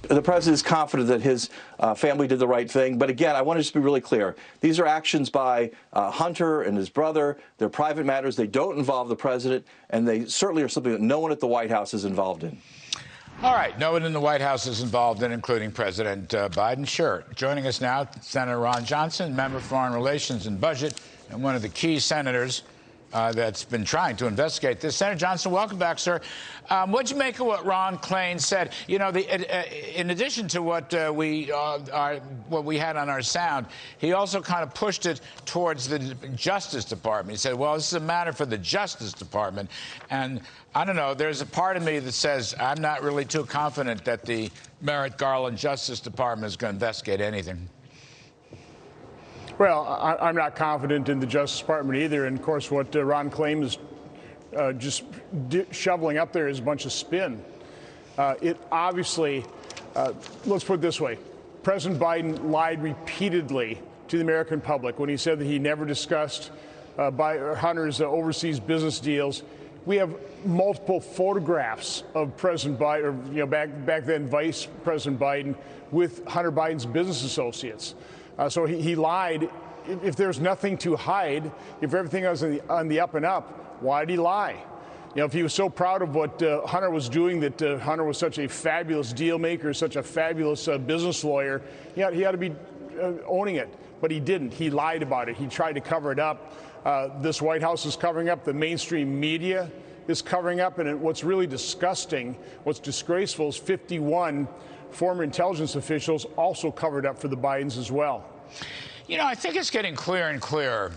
the president is confident that his family did the right thing. But again, I want to just be really clear. These are actions by Hunter and his brother. They're private matters. They don't involve the president, and they certainly are something that no one at the White House is involved in. All right. No one in the White House is involved in, including President Biden. Sure. Joining us now, Senator Ron Johnson, member of Foreign Relations and Budget, and one of the key senators that's been trying to investigate this. Senator Johnson, welcome back, sir. What'd you make of what Ron Klain said? You know, in addition to what we had on our sound, he also kind of pushed it towards the Justice Department. He said, well, this is a matter for the Justice Department. And I don't know, there's a part of me that says I'm not really too confident that the Merrick Garland Justice Department is going to investigate anything. Well, I'm not confident in the Justice Department either. And, of course, what Ron Klain is just shoveling up there is a bunch of spin. It obviously, let's put it this way, President Biden lied repeatedly to the American public when he said that he never discussed Hunter's overseas business deals. We have multiple photographs of President Biden, or back then Vice President Biden, with Hunter Biden's business associates. So he lied. If there's nothing to hide, if everything was on the up and up, why did he lie? You know, if he was so proud of what Hunter was doing, that Hunter was such a fabulous deal maker, such a fabulous business lawyer, he ought to be owning it. But he didn't. He lied about it. He tried to cover it up. This White House is covering up. The mainstream media is covering up. And what's really disgusting, what's disgraceful, is 51 former intelligence officials also covered up for the Bidens as well. You know, I think it's getting clearer and clearer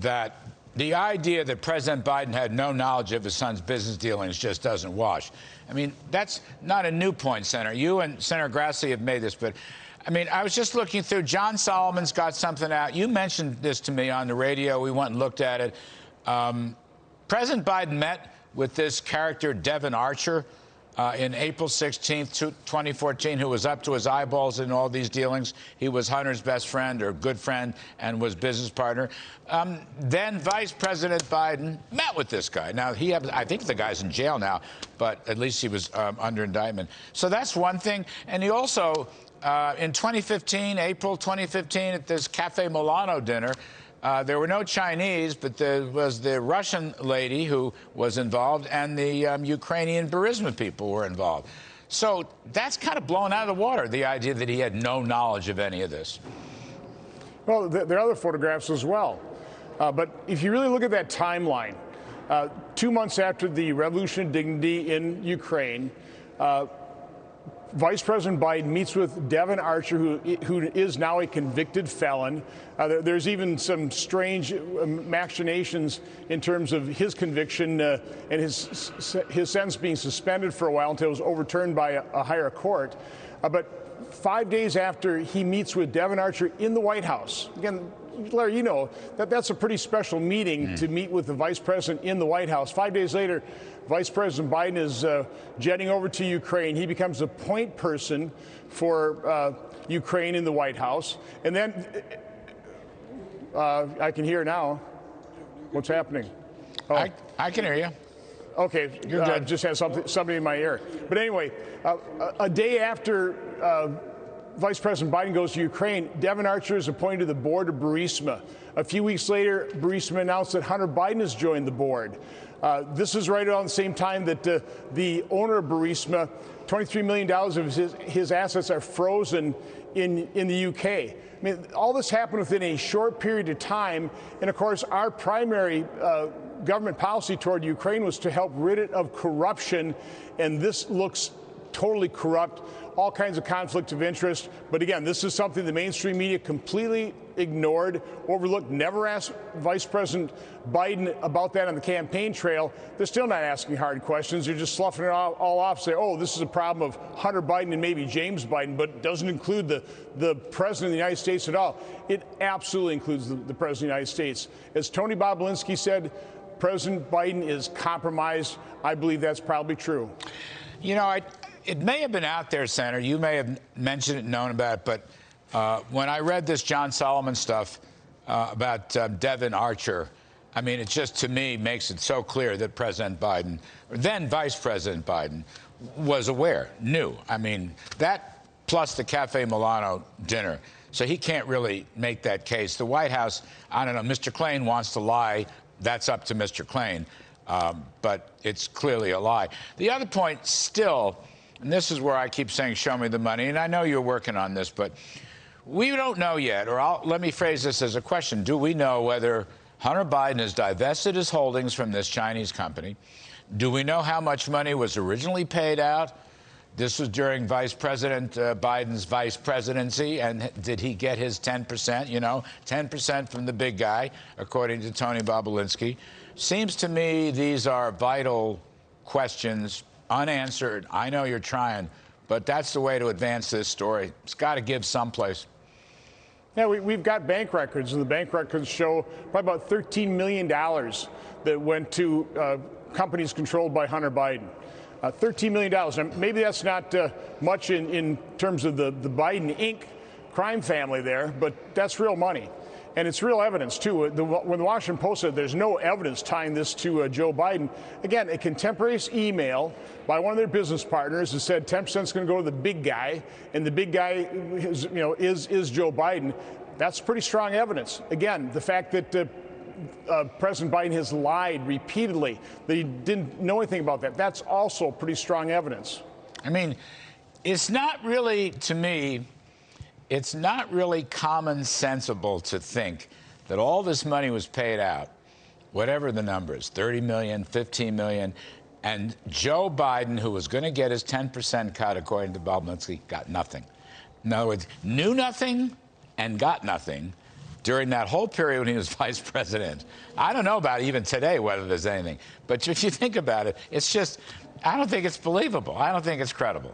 that the idea that President Biden had no knowledge of his son's business dealings just doesn't wash. I mean, that's not a new point, Senator. You and Senator Grassley have made this, but I mean, I was just looking through. John Solomon's got something out. You mentioned this to me on the radio. We went and looked at it. President Biden met with this character, Devin Archer, in April 16th, 2014, who was up to his eyeballs in all these dealings. He was Hunter's best friend or good friend and was business partner. Then Vice President Biden met with this guy. Now, I think the guy's in jail now, but at least he was under indictment. So that's one thing. And he also, in 2015, April 2015, at this Cafe Milano dinner, there were no Chinese, but there was the Russian lady who was involved, and the Ukrainian Burisma people were involved. So that's kind of blown out of the water, the idea that he had no knowledge of any of this. Well, there are other photographs as well. But if you really look at that timeline, 2 months after the Revolution of Dignity in Ukraine, Vice President Biden meets with Devin Archer, who is now a convicted felon. There's even some strange machinations in terms of his conviction and his sentence being suspended for a while until it was overturned by a higher court. But 5 days after he meets with Devin Archer in the White House, again, Larry, you know that's a pretty special meeting to meet with the vice president in the White House. 5 days later, Vice President Biden is jetting over to Ukraine. He becomes a point person for Ukraine in the White House. And then I can hear now. What's happening? Oh. I can hear you. Okay, you're good. Just had somebody in my ear. But anyway, a day after Vice President Biden goes to Ukraine, Devin Archer is appointed to the board of Burisma. A few weeks later, Burisma announced that Hunter Biden has joined the board. This is right around the same time that the owner of Burisma, $23 million of his assets are frozen in the UK. I mean, all this happened within a short period of time. And of course, our primary government policy toward Ukraine was to help rid it of corruption. And this looks totally corrupt, all kinds of conflict of interest. But again, this is something the mainstream media completely ignored, overlooked, never asked Vice President Biden about that on the campaign trail. They're still not asking hard questions. They're just sloughing it all off, say, oh, this is a problem of Hunter Biden and maybe James Biden, but doesn't include the President of the United States at all. It absolutely includes the President of the United States. As Tony Bobulinski said, President Biden is compromised. I believe that's probably true. You know, it may have been out there, Senator. You may have mentioned it, known about it, but when I read this John Solomon stuff about Devin Archer, I mean, it just, to me, makes it so clear that President Biden, or then Vice President Biden, was aware, knew. I mean, that plus the Cafe Milano dinner. So he can't really make that case. The White House, I don't know, Mr. Klain wants to lie. That's up to Mr. Klain. But it's clearly a lie. The other point still, and this is where I keep saying, show me the money, and I know you're working on this, but we don't know yet, or let me phrase this as a question. Do we know whether Hunter Biden has divested his holdings from this Chinese company? Do we know how much money was originally paid out? This was during Vice President Biden's vice presidency, and did he get his 10%? You know, 10% from the big guy, according to Tony Bobulinski. Seems to me these are vital questions, unanswered. I know you're trying, but that's the way to advance this story. It's got to give someplace. Yeah, we've got bank records, and the bank records show probably about $13 million that went to companies controlled by Hunter Biden. $13 million. Now, maybe that's not much in terms of the Biden Inc. crime family there, but that's real money. And it's real evidence, too. When the Washington Post said there's no evidence tying this to Joe Biden, again, a contemporaneous email by one of their business partners that said 10% is going to go to the big guy, and the big guy is Joe Biden. That's pretty strong evidence. Again, the fact that President Biden has lied repeatedly, that he didn't know anything about that, that's also pretty strong evidence. I mean, it's not really, to me, it's not really common sensible to think that all this money was paid out, whatever the number is, 30 million, 15 million, and Joe Biden, who was going to get his 10% cut, according to Bobulinski, got nothing. In other words, knew nothing and got nothing during that whole period when he was vice president. I don't know about even today whether there's anything. But if you think about it, it's just, I don't think it's believable. I don't think it's credible.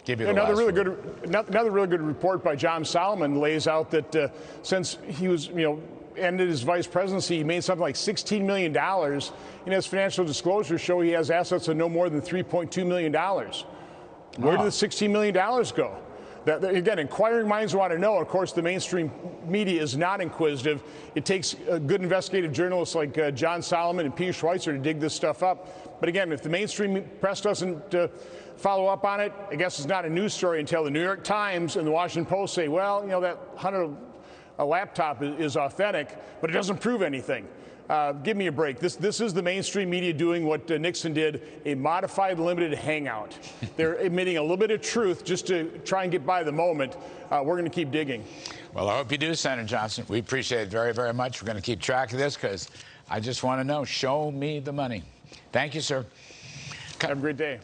Give you the another last really good report by John Solomon lays out that since he was, ended his vice presidency, he made something like $16 million. And his financial disclosures show he has assets of no more than $3.2 million. Where did the $16 million go? Again, inquiring minds want to know. Of course, the mainstream media is not inquisitive. It takes good investigative journalists like John Solomon and Peter Schweitzer to dig this stuff up. But again, if the mainstream press doesn't follow up on it, I guess it's not a news story until the New York Times and the Washington Post say, well, that Hunter laptop is authentic, but it doesn't prove anything. Give me a break. This is the mainstream media doing what Nixon did, a modified limited hangout. They're admitting a little bit of truth just to try and get by the moment. We're going to keep digging. Well, I hope you do, Senator Johnson. We appreciate it very, very much. We're going to keep track of this because I just want to know, show me the money. Thank you, sir. Have a great day.